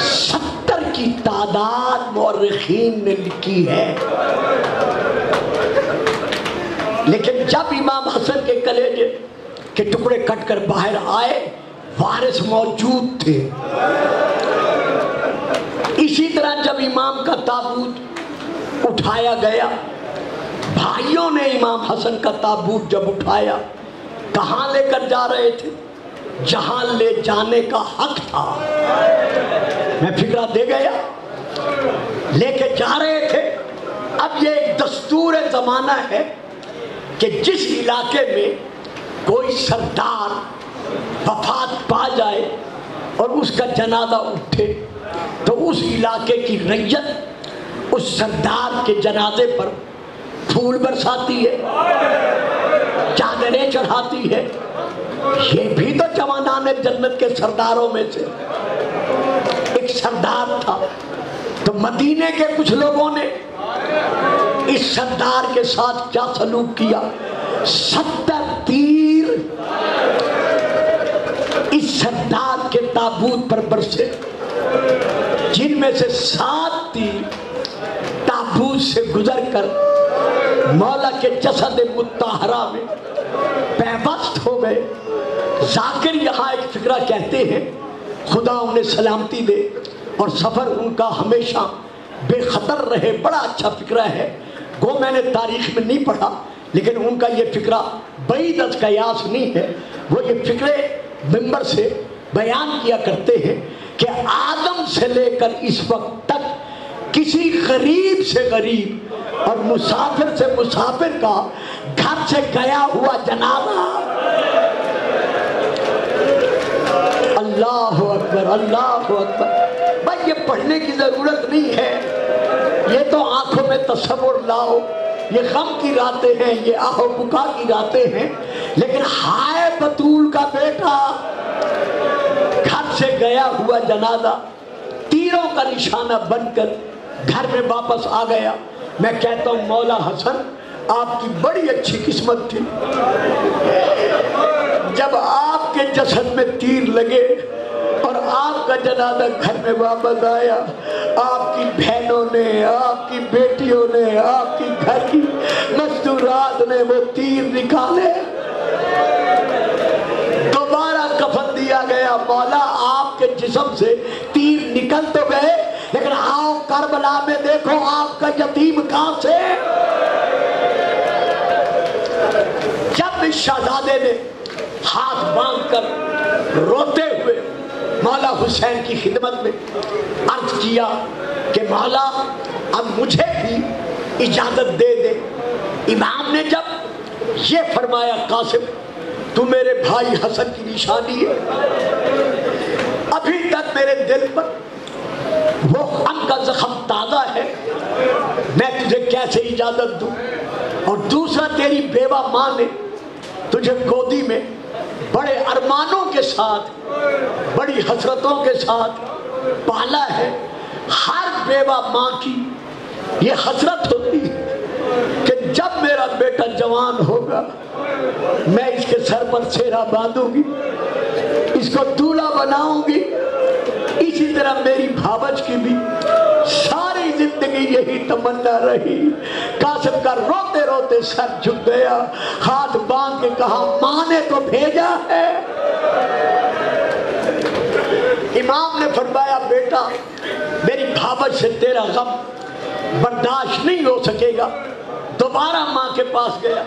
70 کی تعداد مورخین نے لکھی ہے، لیکن جب امام حسن کے کلیجے کے ٹکڑے کٹ کر باہر آئے وارث موجود تھے۔ اسی طرح جب امام کا تابوت اٹھایا گیا، بھائیوں نے امام حسن کا تابوت جب اٹھایا، کہاں لے کر جا رہے تھے؟ جہاں لے جانے کا حق تھا۔ میں فکرہ دے گیا، لے کے جا رہے تھے۔ اب یہ ایک دستور زمانہ ہے کہ جس علاقے میں کوئی سردار وفات پا جائے اور اس کا جنازہ اٹھے تو اس علاقے کی رعیت اس سردار کے جنازے پر پھول برساتی ہے، چادریں چڑھاتی ہے۔ یہ بھی تو جوانان جنت کے سرداروں میں سے ایک سردار تھا۔ تو مدینے کے کچھ لوگوں نے اس سردار کے ساتھ کیا سلوک کیا؟ 70 تیر اس سردار کے تابوت پر برسے، جن میں سے 7 تیر تابوت سے گزر کر مولا کے جسد مطہرہ میں پیوست ہو گئے۔ ذاکر یہاں ایک فکرہ کہتے ہیں، خدا انہیں سلامتی دے اور سفر ان کا ہمیشہ بے خطر رہے۔ بڑا اچھا فکرہ ہے، گو میں نے تاریخ میں نہیں پڑھا، لیکن ان کا یہ فکرہ بعید از قیاس نہیں ہے۔ وہ یہ فکرے ممبر سے بیان کیا کرتے ہیں کہ آدم سے لے کر اس وقت تک کسی غریب سے غریب اور مسافر سے مسافر کا گھر سے گیا ہوا جنازہ، اللہ اکبر اللہ اکبر۔ بھائی یہ پڑھنے کی ضرورت نہیں ہے، یہ تو آنکھوں میں تصور لاؤ۔ یہ غم کی راتیں ہیں، یہ آہ و بکا کی راتیں ہیں، لیکن ہائے بطول کا بیٹا گھر سے گیا ہوا جنازہ تیروں کا نشانہ بن کر گھر میں واپس آ گیا۔ میں کہتا ہوں مولا حسن آپ کی بڑی اچھی قسمت تھی، جب آپ کے جسد میں تیر لگے اور آپ کا جنازہ گھر میں واپس آیا، آپ کی بہنوں نے، آپ کی بیٹیوں نے، آپ کی گھر کی مستورات نے وہ تیر نکالے، دوبارہ کفن دیا گیا۔ مولا آپ کے جسم سے تیر نکل تو گئے، لیکن آؤ کربلا میں دیکھو آپ کا یتیم کہاں سے۔ جب اس شہزادے نے ہاتھ باندھ کر روتے ہوئے مولا حسین کی خدمت میں عرض کیا کہ مولا اب مجھے بھی اجازت دے دے، امام نے جب یہ فرمایا قاسم تو میرے بھائی حسن کی نشانی ہے، ابھی تک میرے دل پر وہ غم کا زخم تازہ ہے، میں تجھے کیسے اجازت دوں؟ اور دوسرا تیری بیوہ ماں نے تجھے گودی میں بڑے ارمانوں کے ساتھ، بڑی حسرتوں کے ساتھ پالا ہے۔ ہر بیوہ ماں کی یہ حسرت ہوتی ہے کہ جب میرا بیٹا جوان ہوگا میں اس کے سر پر سہرا باندھوں گی، اس کو دولہا بناؤں گی۔ اسی طرح میری بھاوج کی بھی ساری زندگی یہی تمنا رہی۔ قاسم کا روتے روتے سر جھک گیا، ہاتھ باندھ کے کہا ماں نے تو بھیجا ہے۔ امام نے فرمایا بیٹا میری بھاوج سے تیرا غم برداشت نہیں ہو سکے گا۔ دوبارہ ماں کے پاس گیا،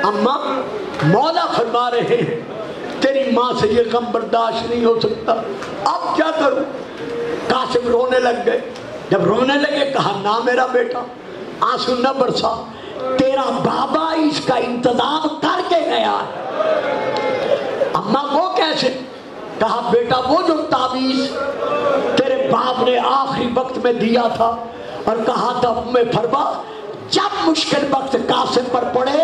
اماں مولا فرما رہے ہیں تیری ماں سے یہ غم برداشت نہیں ہو سکتا، اب کیا کروں؟ قاسم رونے لگ گئے۔ جب رونے لگے کہا نہ میرا بیٹا آنسو نہ برسا، تیرا بابا اس کا انتظام کر کے گیا ہے۔ اماں وہ کیسے؟ کہا بیٹا وہ جو تعویذ تیرے باپ نے آخری وقت میں دیا تھا اور کہا تھا میں فرما جب مشکل وقت قاسم پر پڑے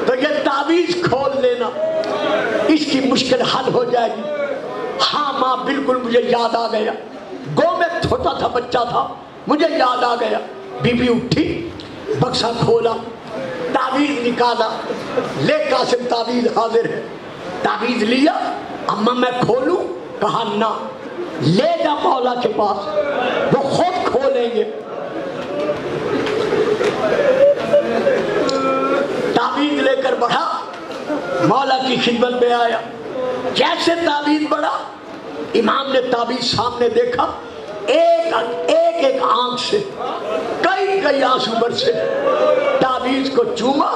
تو یہ تعویذ کھول لینا، اس کی مشکل حل ہو جائے گی۔ ہاں ماں بالکل مجھے یاد آ گیا، گو میں چھوٹا تھا بچہ تھا، مجھے یاد آ گیا۔ بی بی اٹھی، بکسا کھولا، تعویذ نکالا، لے قاسم تعویذ حاضر ہے۔ تعویذ لیا، اماں میں کھولوں؟ کہا نہ، لے جا مولا کے پاس، وہ خود کھولیں گے۔ تعویذ لے کر بڑھا، مولا کی خدمت میں آیا۔ کیسے تعویذ بڑھا؟ امام نے تعویذ سامنے دیکھا، ایک ایک آنکھ سے کئی آنسو برسے۔ تعویذ کو چوما،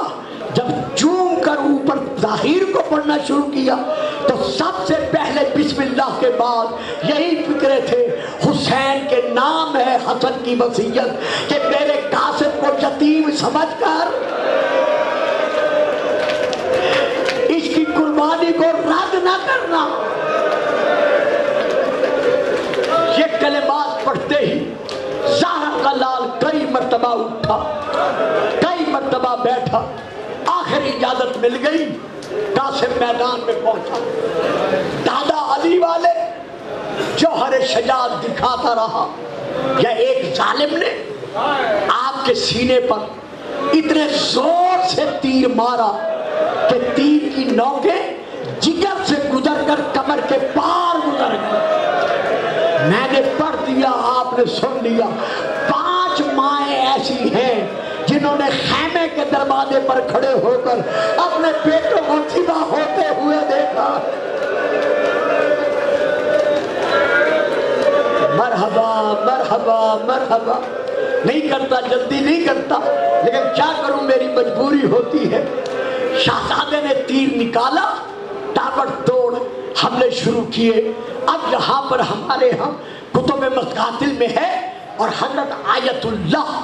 جب چوم کر اوپر ظاہر کو پڑھنا شروع کیا تو سب سے پہلے بسم اللہ کے بعد یہی فکرے تھے، حسین کے نام ہے حسن کی وصیت کہ میرے قاسم کو یتیم سمجھ کر اس کی قربانی کو رد نہ کرنا۔ یہ کلمات پڑھتے ہی زہرا کا لال کئی مرتبہ اٹھا، کئی مرتبہ بیٹھا، آخر اجازت مل گئی، قاسم میدان میں پہنچا۔ دادا علی والے جوہر شجاعت دکھاتا رہا، یا ایک ظالم نے آپ کے سینے پر اتنے زور سے تیر مارا کہ تیر کی نوکیں جگر سے گزر کر کمر کے پار گزر گئی۔ میں نے پڑھ دیا، آپ نے سن لیا۔ 5 مائیں ایسی ہیں جنہوں نے خیمے کے دروازے پر کھڑے ہو کر اپنے بیٹوں کو ذبح ہوتے ہوئے دیکھا۔ مرحبا مرحبا مرحبا، نہیں کرتا، جلدی نہیں کرتا، لیکن کیا کروں، میری مجبوری ہوتی ہے۔ شہزادے نے تیر نکالا، تابڑ توڑ حملے شروع کیے۔ اب یہاں پر ہمارے ہاں کتب مقاتل میں ہے، اور حضرت آیت اللہ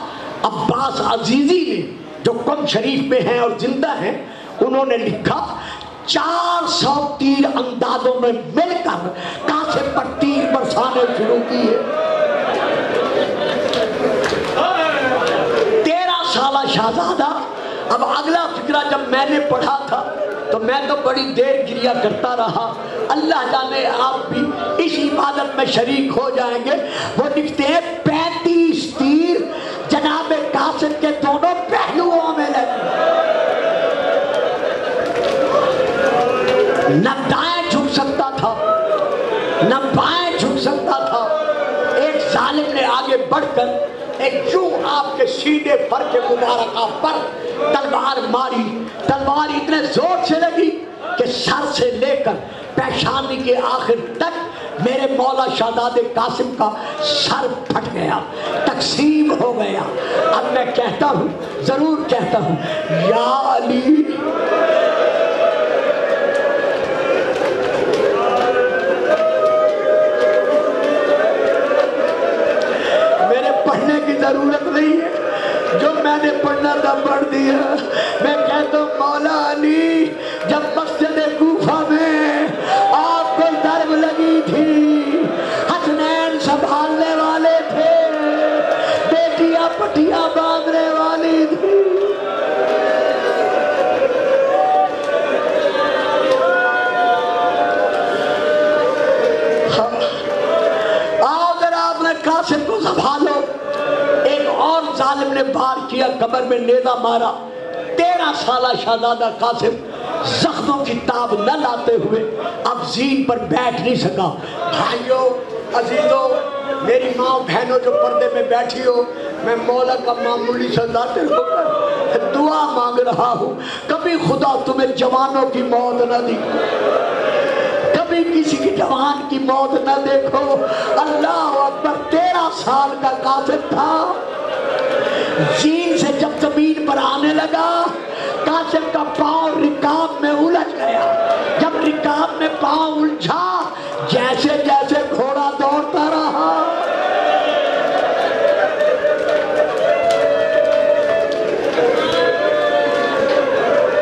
عباس عزیزی نے جو قم شریف میں ہیں اور زندہ ہیں، انہوں نے لکھا 400 تیر اندازوں میں مل کر قاسم پر تیر برسانے شروع کیے۔ 13 سالہ شہزادہ۔ اب اگلا فکرہ جب میں نے پڑھا تھا تو میں تو بڑی دیر گریا کرتا رہا، اللہ جانے آپ بھی اس عبادت میں شریک ہو جائیں گے۔ وہ لکھتے ہیں 35 تیر جناب قاسم کے دونوں پہلوؤں میں لگے، نہ دائیں جھک سکتا تھا نہ بائیں جھک سکتا تھا۔ ایک ظالم نے آگے بڑھ کر ایک یوں آپ کے سیدھے پر کے مبارکہ پر تلوار ماری۔ تلوار اتنے زور سے لگی کہ سر سے لے کر پیشانی کے آخر تک میرے مولا شہزادے قاسم کا سر پھٹ گیا، تقسیم ہو گیا۔ اب میں کہتا ہوں، ضرور کہتا ہوں، یا علی پڑھنے کی ضرورت نہیں ہے، جو میں نے پڑھنا تھا پڑھ دیا۔ میں کہتا ہوں مولا علی جب مسجد کوفہ میں آپ کو ضرب لگی تھی، حسنین سنبھالنے والے تھے، بیٹیاں پٹیاں باندھنے والی تھی، قاسم کو سنبھالو۔ ایک اور ظالم نے بار کیا، کمر میں نیزہ مارا۔ 13 سالہ شہزادہ قاسم زخموں کی تاب نہ لاتے ہوئے اب زین پر بیٹھ نہیں سکا۔ بھائیوں، عزیزوں، میری ماں بہنوں جو پردے میں بیٹھی ہو، میں مولا کا معمولی سا ذاکر ہو کر دعا مانگ رہا ہوں، کبھی خدا تمہیں جوانوں کی موت نہ دی، کبھی کسی کی جوان کی موت نہ دیکھو۔ اللہ اکبر۔ 13 سال کا قاسم تھا، زین سے جب زمین پر آنے لگا، قاسم کا پاؤں رکاب میں الجھ گیا۔ جب رکاب میں پاؤں الجھا، جیسے جیسے گھوڑا دوڑتا رہا،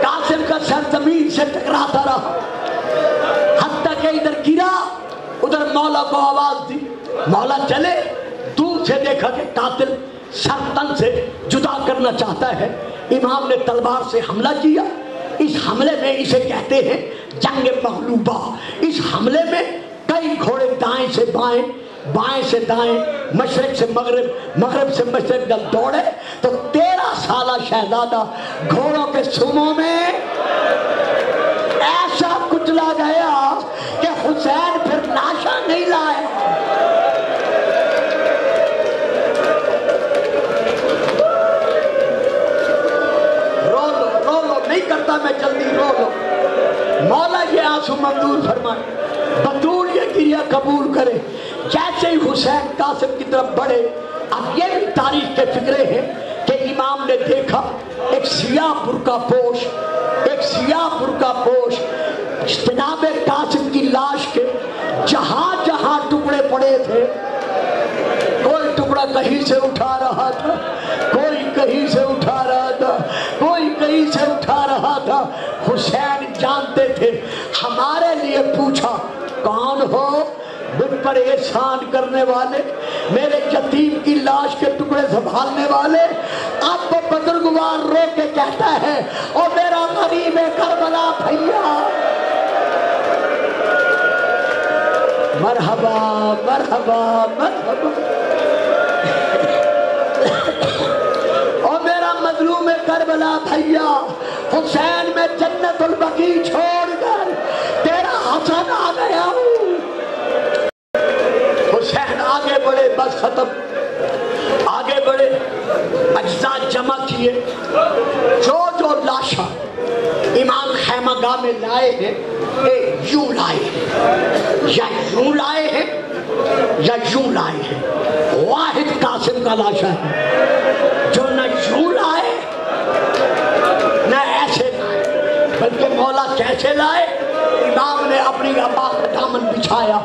قاسم کا سر زمین سے ٹکراتا رہا، حتیٰ کہ ادھر گرا، ادھر مولا کو آواز دی، مولا چلے۔ دور سے دیکھا کہ قاتل سر تن سے جدا کرنا چاہتا ہے۔ امام نے تلوار سے حملہ کیا۔ اس حملے میں اسے کہتے ہیں جنگ مغلوبہ۔ اس حملے میں کئی گھوڑے دائیں سے بائیں، بائیں سے دائیں، مشرق سے مغرب، مغرب سے مشرق جب دوڑے تو 13 سالہ شہزادہ گھوڑوں کے سوموں میں ایسا کچلا گیا کہ حسین پھر لاشاں نہیں لائے۔ کرتا میں جلدی رو لو. مولا یہ آنسو منظور فرمائے، بطول یہ گریہ قبول کرے. جیسے ہی حسین قاسم کی طرف بڑھے، اب یہ بھی تاریخ کے فکرے ہیں کہ امام نے دیکھا ایک سیاہ برقع پوش جناب قاسم کی لاش کے جہاں جہاں ٹکڑے پڑے تھے، کوئی ٹکڑا کہیں سے اٹھا رہا تھا، کوئی کہیں سے اٹھا رہا تھا، کوئی کہیں سے اٹھا رہا تھا. حسین جانتے تھے. ہمارے لیے پوچھا کون ہو؟ مجھ پر احسان کرنے والے، میرے یتیم کی لاش کے ٹکڑے سنبھالنے والے. اب وہ بزرگوار رو کے کہتا ہے او میرا غریب کربلا بھیا، مرحبا مرحبا مرحبا. او میرا مظلوم کربلا بھیا، حسین میں جنت البقیع چھوڑ کر تیرا حسن آ گیا ہوں. حسین آگے بڑھے، بس ختم. آگے بڑھے، اجزاء جمع کیے، جو لاشا امام خیمہ گاہ میں لائے ہیں، یوں لائے ہیں یا یوں لائے ہیں یا یوں لائے ہیں. واحد قاسم کا لاشا ہے جو نہ یوں لائے نہ ایسے لائے، بلکہ مولا کیسے لائے؟ امام نے اپنی عبا کا دامن بچھایا،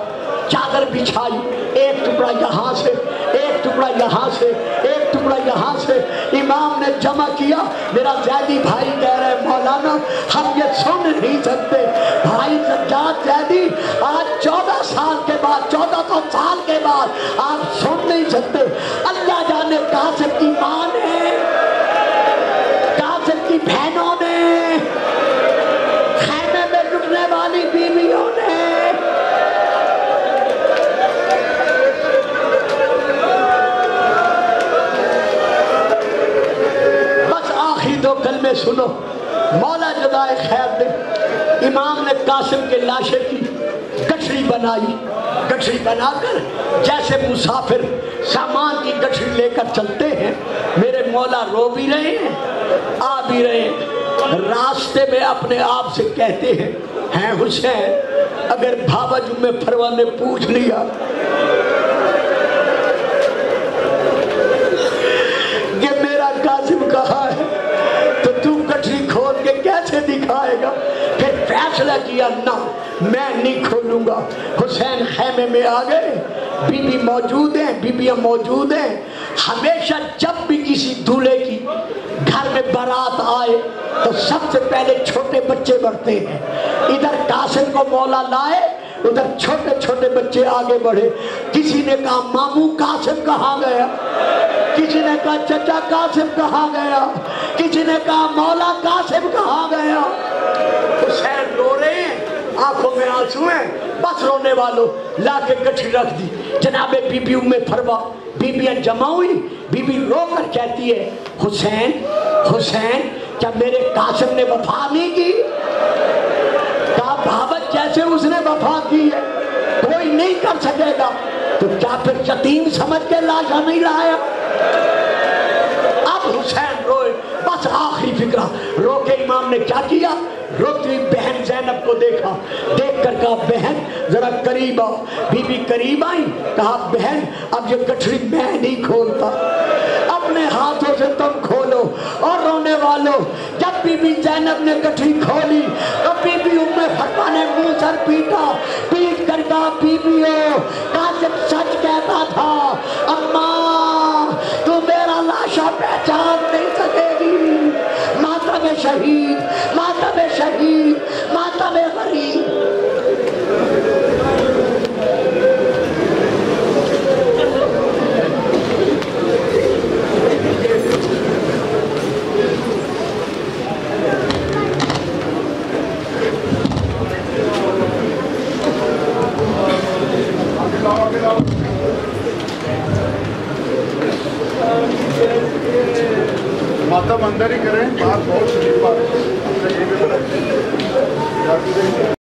چادر بچھائی، ایک ٹکڑا یہاں سے، ایک ٹکڑا یہاں سے، ایک ٹکڑا یہاں سے. امام نے جمع کیا. میرا زیدی بھائی کہہ رہے مولانا ہم یہ سن نہیں سکتے. بھائی سجاد زیدی آج 14 سال کے بعد، 1400 سال کے بعد آپ سن نہیں سکتے. اللہ جانے قاسم کی ماں نے، قاسم کی بہنوں نے، خیمے میں لٹنے والی بیویوں نے، دو کلمے سنو. مولا جزائے خیر دے. امام نے قاسم کے لاشے کی گٹھڑی بنائی. گٹھڑی بنا کر جیسے مسافر سامان کی گٹھڑی لے کر چلتے ہیں، میرے مولا رو بھی رہے ہیں، آ بھی رہے ہیں. راستے میں اپنے آپ سے کہتے ہیں ہیں حسین اگر بابا جمعہ پروا نے پوچھ لیا کہ میرا قاسم کہاں ہے تو تو گٹھڑی کھول کے کیسے دکھائے گا؟ پھر فیصلہ کیا نہ میں نہیں کھولوں گا. حسین خیمے میں آ گئے، بی بی موجود ہیں، بیبیاں موجود ہیں. ہمیشہ جب بھی کسی دولہے کی گھر میں بارات آئے تو سب سے پہلے چھوٹے بچے بڑھتے ہیں. ادھر قاسم کو مولا لائے، ادھر چھوٹے چھوٹے بچے آگے بڑھے. کسی نے کہا ماموں قاسم کہاں گیا، کسی نے کہا چچا قاسم کہاں گیا، کسی نے کہا مولا قاسم کہاں گیا. حسین رو رہے ہیں، آنکھوں میں آنسو ہیں. بس رونے والوں لا کے گٹھڑی رکھ دی. جناب بی بی ام فروا بیبیاں جمع ہوئی. بی بی رو کر کہتی ہے حسین حسین کیا میرے قاسم نے وفا نہیں کی؟ کہا بھابت جیسے اس نے وفا کی ہے کوئی نہیں کر سکے گا. تو کیا پھر یتیم سمجھ کے لاشا نہیں لایا؟ اب حسین روئے. بس آخری فکرہ رو کے امام نے کیا کیا؟ روتی بہن زینب کو دیکھا، دیکھ کر کہا بہن ذرا قریب آؤ. بی بی قریب آئی، کہا بہن اب یہ گٹھڑی میں نہیں کھولتا، اپنے ہاتھوں سے تم کھولو. اور رونے والوں جب بی بی زینب نے گٹھڑی کھولی تو بی بی ام فروا نے منہ سر پیٹا، پیٹ کر کہا بی بی ہو قاسم سچ کہتا تھا، اماں تو میرا لاشا پہچان نہیں سکے گی. ماتم شہید، ماتم شہید، ماتم غریب.
ماتم اندر ہی کریں، بات بہت شریف بات ہے.